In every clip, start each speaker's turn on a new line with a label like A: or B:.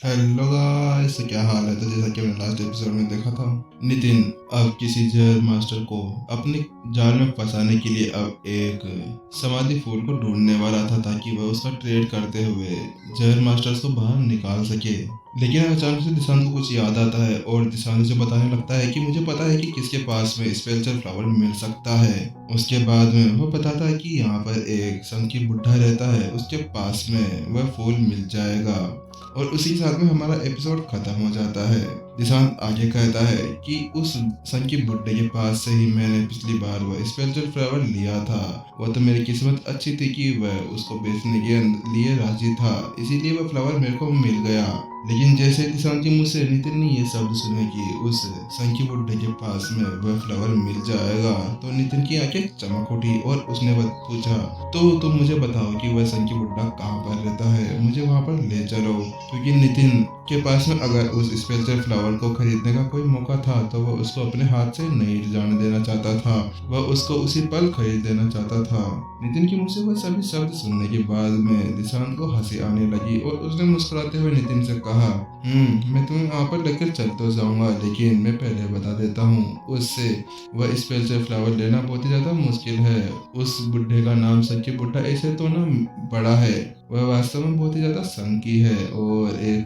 A: Hello guys, तो क्या हाल है। तो जैसा कि हमने लास्ट एपिसोड में देखा था, नितिन अब किसी जहर मास्टर को अपने जाल में फंसाने के लिए अब एक समाधि फूल को ढूंढने वाला था, ताकि वह उसका ट्रेड करते हुए जहर मास्टर्स को बाहर निकाल सके। लेकिन अचानक से दिशांत को कुछ याद आता है और दिशांत उसे बताने लगता है कि मुझे पता है कि किसके पास में स्पेशल फ्लावर मिल सकता है। उसके बाद में वो बताता है कि यहाँ पर एक संकी बुढ़ा रहता है, उसके पास में वह फूल मिल जाएगा। और उसी के साथ में हमारा एपिसोड खत्म हो जाता है। दिशांत आगे कहता है कि उस संकी बुड्ढे के पास से ही मैंने पिछली बार वह स्पेशल फ्लावर लिया था। वह तो मेरी किस्मत अच्छी थी कि वह उसको बेचने के लिए राजी था, इसीलिए वह फ्लावर मेरे को मिल गया। लेकिन जैसे दिशांत के मुंह से नितिन ने ये शब्द सुने कि उस संकी बुड्ढे के पास में वह फ्लावर मिल जाएगा, तो नितिन की आंखें चमक उठी और उसने पूछा, तो तुम मुझे बताओ कि वह संकी बुड्ढा कहाँ पर रहता है, मुझे वहाँ पर ले चलो। क्योंकि नितिन के पास में अगर उस स्पेशल फ्लावर को खरीदने का कोई मौका था तो वह उसको अपने हाथ से नहीं जाने देना चाहता था, वह उसको उसी पल खरीद लेना चाहता था। नितिन के मुंह से वह सभी शब्द सुनने के बाद में दिशांत को हंसी आने लगी और उसने मुस्कुराते हुए नितिन से कहा, मैं तुम्हें वहाँ पर लेकर चल तो जाऊंगा, लेकिन मैं पहले बता देता हूँ, उससे वह स्पेशल फ्लावर लेना बहुत ही ज्यादा मुश्किल है। उस बुढ़े का नाम संकी बुड्ढा ऐसे तो ना बड़ा है, वह वास्तव में बहुत ही ज्यादा संकी है और एक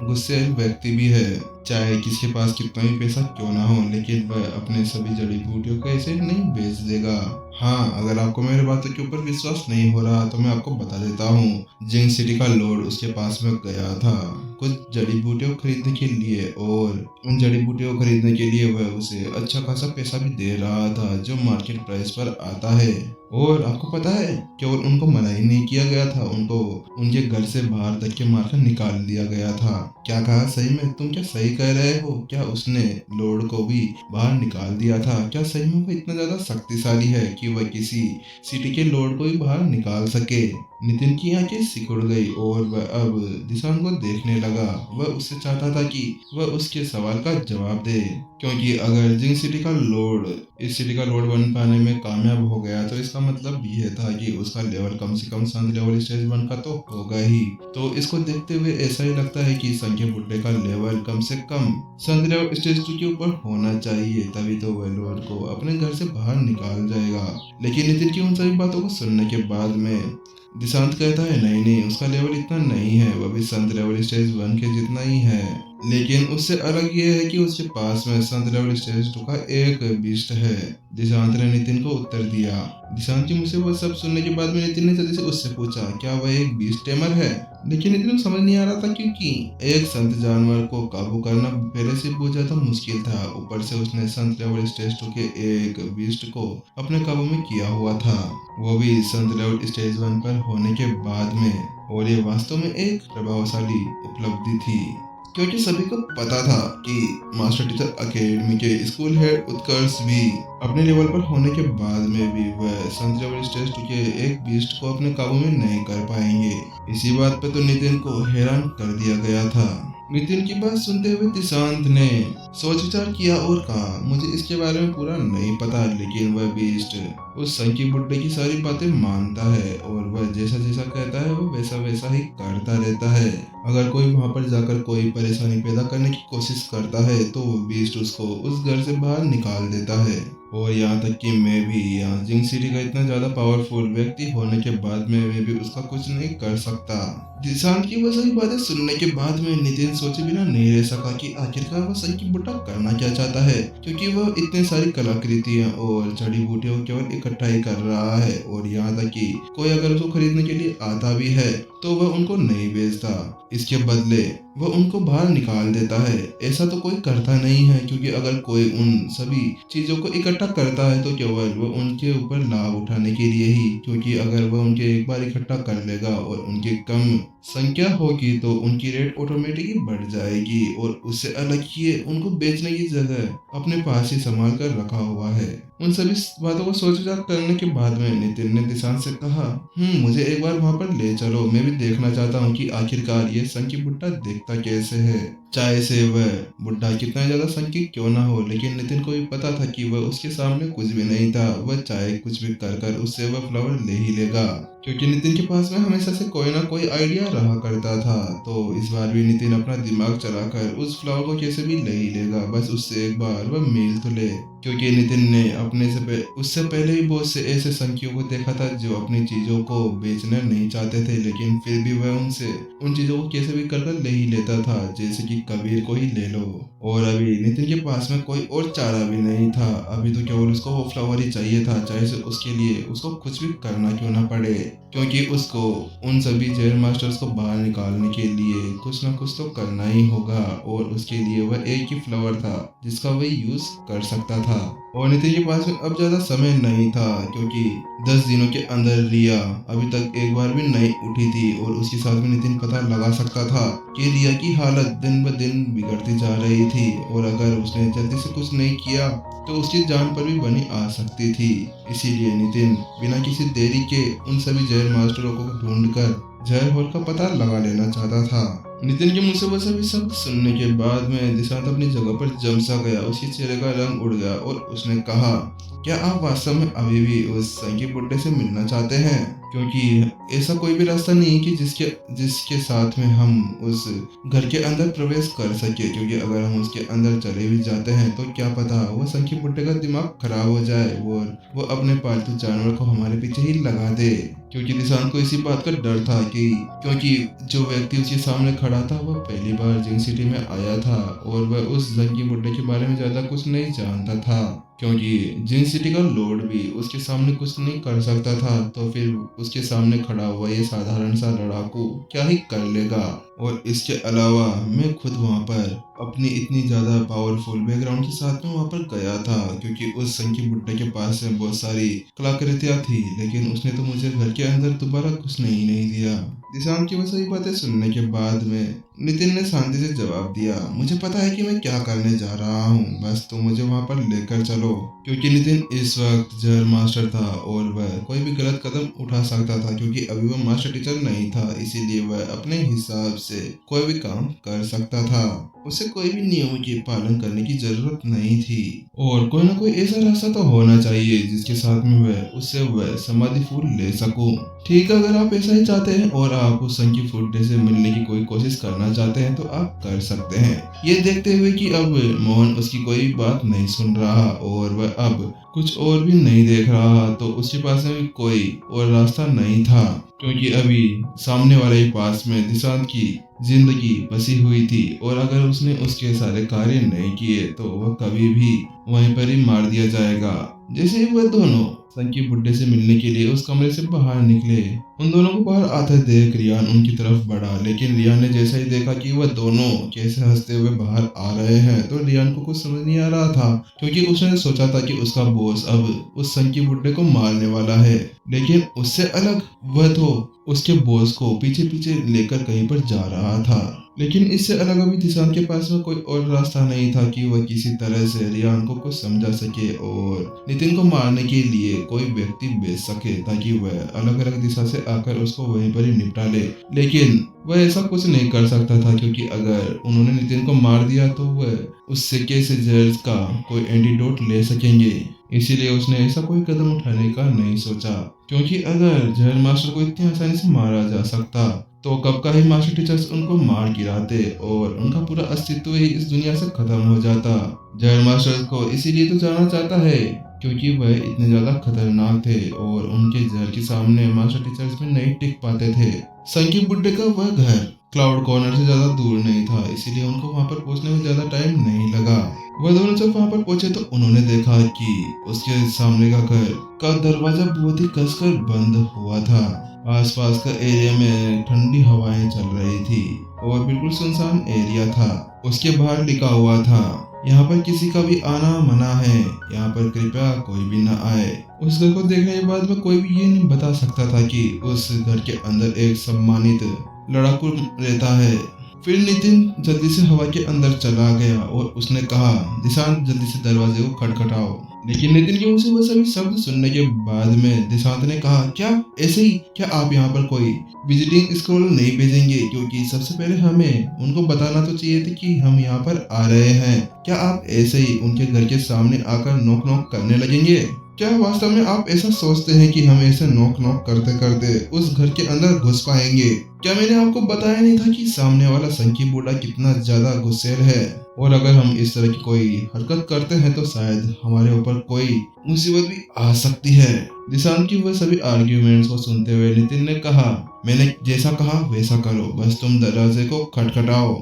A: गुस्सैल व्यक्ति भी है। चाहे किसके पास कितना भी पैसा क्यों ना हो, लेकिन वह अपने सभी जड़ी बूटियों को ऐसे नहीं बेच देगा। हाँ, अगर आपको मेरे बातों के ऊपर विश्वास नहीं हो रहा तो मैं आपको बता देता हूँ, जिंग सिटी का लॉर्ड उसके पास में गया था कुछ जड़ी बूटियों खरीदने के लिए, और उन जड़ी बूटियों को खरीदने के लिए वह उसे अच्छा खासा पैसा भी दे रहा था, जो मार्केट प्राइस पर आता है। और आपको पता है, केवल उनको मना ही नहीं किया गया था, उनको उनके घर से बाहर तक के मारकर निकाल दिया गया था। क्या कहा सही में? तुम क्या सही कह रहे हो? क्या उसने लॉर्ड को भी बाहर निकाल दिया था? क्या सही में वो इतना ज्यादा शक्तिशाली है कि वह किसी सिटी के लॉर्ड को भी बाहर निकाल सके? नितिन की आंखें सिकुड़ गई और वह अब दिशांत को देखने लगा। वह उससे चाहता था कि वह उसके सवाल का जवाब दे, क्योंकि अगर जिंग सिटी का लॉर्ड इस सिटी का लॉर्ड बन पाने में कामयाब हो गया तो इसका मतलब यह था कि उसका लेवल कम से कम संत लेवल स्टेज 1 का तो होगा ही। तो इसको देखते हुए ऐसा ही लगता है कि संख्या बुड्ढे का लेवल कम से कम संत लेवल स्टेज 2 के ऊपर होना चाहिए, तभी तो वह लॉर्ड को अपने घर से बाहर निकाल जाएगा। लेकिन नितिन की उन सभी बातों को सुनने के बाद में दिशांत कहता है, नहीं नहीं, उसका लेवल इतना नहीं है, वह भी संत लेवल स्टेज 1 के जितना ही है। लेकिन उससे अलग ये है कि उसके पास में संत लेवल स्टेज 2 का एक बीस्ट है। दिशांत ने नितिन को उत्तर दिया। दिशांत की मुझे से वो सब सुनने के बाद में नितिन ने जल्दी से उससे पूछा, क्या वह एक बीस्ट टेमर है? लेकिन नितिन को समझ नहीं आ रहा था, क्योंकि एक संत जानवर को काबू करना पहले से बहुत ज्यादा मुश्किल था, ऊपर से उसने संत लेवल स्टेज 2 के एक बीस्ट को अपने काबू में किया हुआ था, वो भी संत लेवल स्टेज 1 पर होने के बाद में। और ये वास्तव में एक प्रभावशाली उपलब्धि थी, क्योंकि सभी को पता था कि मास्टर टीचर अकेडमी के स्कूल हेड उत्कर्ष भी अपने लेवल पर होने के बाद में भी वह संत लेवल स्टेज 2 के एक बीस्ट को अपने काबू में नहीं कर पाएंगे। इसी बात पे तो नितिन को हैरान कर दिया गया था। नितिन की बात सुनते हुए दिशांत ने सोच विचार किया और कहा, मुझे इसके बारे में पूरा नहीं पता, लेकिन वह बीस्ट उस संकी बुड्ढे की सारी बातें मानता है और वह जैसा जैसा कहता है वो वैसा वैसा ही करता रहता है। अगर कोई वहां पर जाकर कोई परेशानी पैदा करने की कोशिश करता है तो वो बीस्ट उसको उस घर से बाहर निकाल देता है। और यहाँ तक कि मैं भी यहाँ जिंग सिटी का इतना ज्यादा पावरफुल व्यक्ति होने के बाद में मैं भी उसका कुछ नहीं कर सकता। दिशांत की वो सभी बातें सुनने के बाद में नितिन सोचे बिना नहीं रह सका कि आखिरकार वह संकी बुड्ढा करना क्या चाहता है, क्योंकि वह इतने सारी कलाकृतियां और जड़ी बूटियों को केवल इकट्ठा ही कर रहा है, और यहाँ तक कि कोई अगर उसको खरीदने के लिए आता भी है तो वह उनको नहीं बेचता, इसके बदले वह उनको बाहर निकाल देता है। ऐसा तो कोई करता नहीं है, क्योंकि अगर कोई उन सभी चीजों को इकट्ठा करता है तो केवल वह उनके ऊपर लाभ उठाने के लिए ही, क्योंकि अगर वह उनके एक बार इकट्ठा कर लेगा और उनकी कम संख्या होगी तो उनकी रेट ऑटोमेटिकली बढ़ जाएगी, और उससे अलग ये उनको बेचने की जगह अपने पास ही संभाल कर रखा हुआ है। उन सभी बातों को सोच विचार करने के बाद में नितिन ने दिशांत से कहा, मुझे एक बार वहां पर ले चलो, मैं भी देखना चाहता हूँ कि आखिरकार ये संकी बुड्ढा दिखता कैसे है। चाहे से वह बुढ़ा कितना ज्यादा संकीर्ण क्यों ना हो, लेकिन नितिन को भी पता था कि वह उसके सामने कुछ भी नहीं था। वह चाहे कुछ भी कर कर उससे वह फ्लावर ले ही लेगा, क्योंकि नितिन के पास में हमेशा से कोई ना कोई आइडिया रहा करता था। तो इस बार भी नितिन अपना दिमाग चलाकर उस फ्लावर को कैसे भी ले ही लेगा, बस उससे एक बार वह मिल तो ले। क्योंकि नितिन ने उससे पहले ही बहुत से ऐसे संकियों को देखा था जो अपनी चीजों को बेचना नहीं चाहते थे, लेकिन फिर भी वह उनसे उन चीजों को कैसे भी कर ले ही लेता था, जैसे कि कबीर को ही ले लो। और अभी नितिन के पास में कोई और चारा भी नहीं था। अभी तो केवल उसको वो फ्लावर ही चाहिए था, चाहे से उसके लिए उसको कुछ भी करना क्यों ना पड़े, क्योंकि उसको उन सभी जेल मास्टर्स को बाहर निकालने के लिए कुछ ना कुछ तो करना ही होगा। और उसके लिए वह एक ही फ्लावर था जिसका वह यूज कर सकता था। और नितिन के पास में अब ज्यादा समय नहीं था, क्योंकि 10 दिनों के अंदर रिया अभी तक एक बार भी नहीं उठी थी। और उसके साथ में नितिन पता लगा सकता था कि रिया की हालत दिन ब दिन बिगड़ती जा रही थी, और अगर उसने जल्दी से कुछ नहीं किया तो उसकी जान पर भी बनी आ सकती थी। इसीलिए नितिन बिना किसी देरी के उन सभी जहर मास्टरों को ढूंढकर जहर होल का पता लगा लेना चाहता था। नितिन के मुंह से वह सभी शब्द सुनने के बाद में दिशांत अपनी जगह पर जम सा गया। उसके चेहरे का रंग उड़ गया और उसने कहा, क्या आप वास्तव में अभी भी उस संकी बुड्ढे से मिलना चाहते हैं? क्योंकि ऐसा कोई भी रास्ता नहीं कि जिसके साथ में हम उस घर के अंदर प्रवेश कर सके, क्योंकि अगर हम उसके अंदर चले भी जाते हैं तो क्या पता वो संकी बुड्ढे का दिमाग खराब हो जाए और वो अपने पालतू जानवर को हमारे पीछे ही लगा दे। क्योंकि निशांत को इसी बात का डर था कि क्योंकि जो व्यक्ति उसके सामने खड़ा था वह पहली बार जिंक सिटी में आया था और वह उस संकी बुड्ढे के बारे में ज्यादा कुछ नहीं जानता था। क्योंकि जिन सिटी का लॉर्ड भी उसके सामने कुछ नहीं कर सकता था, तो फिर उसके सामने खड़ा हुआ ये साधारण सा लड़ाकू क्या ही कर लेगा। और इसके अलावा मैं खुद वहां पर अपनी इतनी ज्यादा पावरफुल बैकग्राउंड के साथ में वहां पर गया था, क्योंकि उस संकी बुड्ढे के पास में बहुत सारी कलाकृतियां थी, लेकिन उसने तो मुझे घर के अंदर दोबारा कुछ नहीं दिया। दिशांत की वो सही बातें सुनने के बाद में नितिन ने शांति से जवाब दिया, मुझे पता है कि मैं क्या करने जा रहा हूँ, बस तुम मुझे वहां पर लेकर चलो। क्योंकि नितिन इस वक्त जहर मास्टर था और वह कोई भी गलत कदम उठा सकता था, क्योंकि अभी वह मास्टर टीचर नहीं था, इसीलिए वह अपने हिसाब से कोई भी काम कर सकता था। उसे कोई भी नियमों के पालन करने की जरूरत नहीं थी, और कोई ना कोई ऐसा रास्ता तो होना चाहिए जिसके साथ में वह समाधि फूल ले सकूं। ठीक है, अगर आप ऐसा ही चाहते हैं और आप उस संकी बुड्ढे से मिलने की कोई कोशिश करना चाहते हैं तो आप कर सकते हैं। ये देखते हुए कि अब मोहन उसकी कोई बात नहीं सुन रहा और वह अब कुछ और भी नहीं देख रहा, तो उसके पास में भी कोई और रास्ता नहीं था, क्योंकि अभी सामने वाले ही पास में दिशांत की जिंदगी बसी हुई थी। और अगर उसने उसके सारे कार्य नहीं किए तो वह कभी भी वहीं पर ही मार दिया जाएगा। जैसे ही वह दोनों संकी बुड्ढे से मिलने के लिए उस कमरे से बाहर निकले, उन दोनों को बाहर आते देख रियान उनकी तरफ बढ़ा, लेकिन रियान ने जैसा ही देखा कि वह दोनों कैसे हंसते हुए बाहर आ रहे हैं, तो रियान को कुछ समझ नहीं आ रहा था, क्योंकि उसने सोचा था कि उसका बॉस अब उस संकी बुड्ढे को मारने वाला है, लेकिन उससे अलग वह तो उसके बॉस को पीछे पीछे लेकर कहीं पर जा रहा था। लेकिन इससे अलग अभी दिशांत के पास में कोई और रास्ता नहीं था कि वह किसी तरह से रियान को कुछ समझा सके और नितिन को मारने के लिए कोई व्यक्ति भेज सके, ताकि वह अलग अलग दिशा से आकर उसको वहीं पर ही निपटा ले। लेकिन वह ऐसा कुछ नहीं कर सकता था, क्योंकि अगर उन्होंने नितिन को मार दिया तो वह उससे कैसे जहर का कोई एंटीडोट ले सकेंगे। इसीलिए उसने ऐसा कोई कदम उठाने का नहीं सोचा, क्योंकि अगर जहर मास्टर को इतनी आसानी से मारा जा सकता तो कब का ही मास्टर टीचर्स उनको मार गिराते और उनका पूरा अस्तित्व ही इस दुनिया से खत्म हो जाता। जहर मास्टर को इसीलिए तो जाना चाहता है क्योंकि वह इतने ज्यादा खतरनाक थे और उनके जहर के सामने मास्टर टीचर्स में नहीं टिक पाते थे। संकी बुड्ढे का वह घर क्लाउड कॉर्नर से ज्यादा दूर नहीं था, इसीलिए उनको वहां पर पहुंचने में ज्यादा टाइम नहीं लगा। वह दोनों जब वहां पर पहुंचे तो उन्होंने देखा कि उसके सामने का घर का दरवाजा बहुत ही कसकर बंद हुआ था। आसपास का एरिया में ठंडी हवाएं चल रही थी और बिल्कुल सुनसान एरिया था। उसके बाहर लिखा हुआ था, यहाँ पर किसी का भी आना मना है, यहाँ पर कृपया कोई भी न आए। उस घर को देखने के बाद में कोई भी ये नहीं बता सकता था कि उस घर के अंदर एक सम्मानित लड़ाकू रहता है। फिर नितिन जल्दी से हवा के अंदर चला गया और उसने कहा, दिशांत जल्दी से दरवाजे को खटखटाओ। लेकिन नितिन के मुंह से वो सभी शब्द सुनने के बाद में दिशांत ने कहा, क्या ऐसे ही? क्या आप यहाँ पर कोई विजिटिंग स्क्रॉल नहीं भेजेंगे? क्योंकि सबसे पहले हमें उनको बताना तो चाहिए था कि हम यहाँ पर आ रहे हैं। क्या आप ऐसे ही उनके घर के सामने आकर नॉक नॉक करने लगेंगे? क्या वास्तव में आप ऐसा सोचते हैं कि हम ऐसे नॉक नॉक करते करते उस घर के अंदर घुस पाएंगे? क्या मैंने आपको बताया नहीं था कि सामने वाला संकी बूढ़ा कितना ज्यादा गुस्सैल है, और अगर हम इस तरह की कोई हरकत करते हैं तो शायद हमारे ऊपर कोई मुसीबत भी आ सकती है। दिशांत की वह सभी आर्ग्यूमेंट्स को सुनते हुए नितिन ने कहा, मैंने जैसा कहा वैसा करो, बस तुम दरवाजे को खटखटाओ।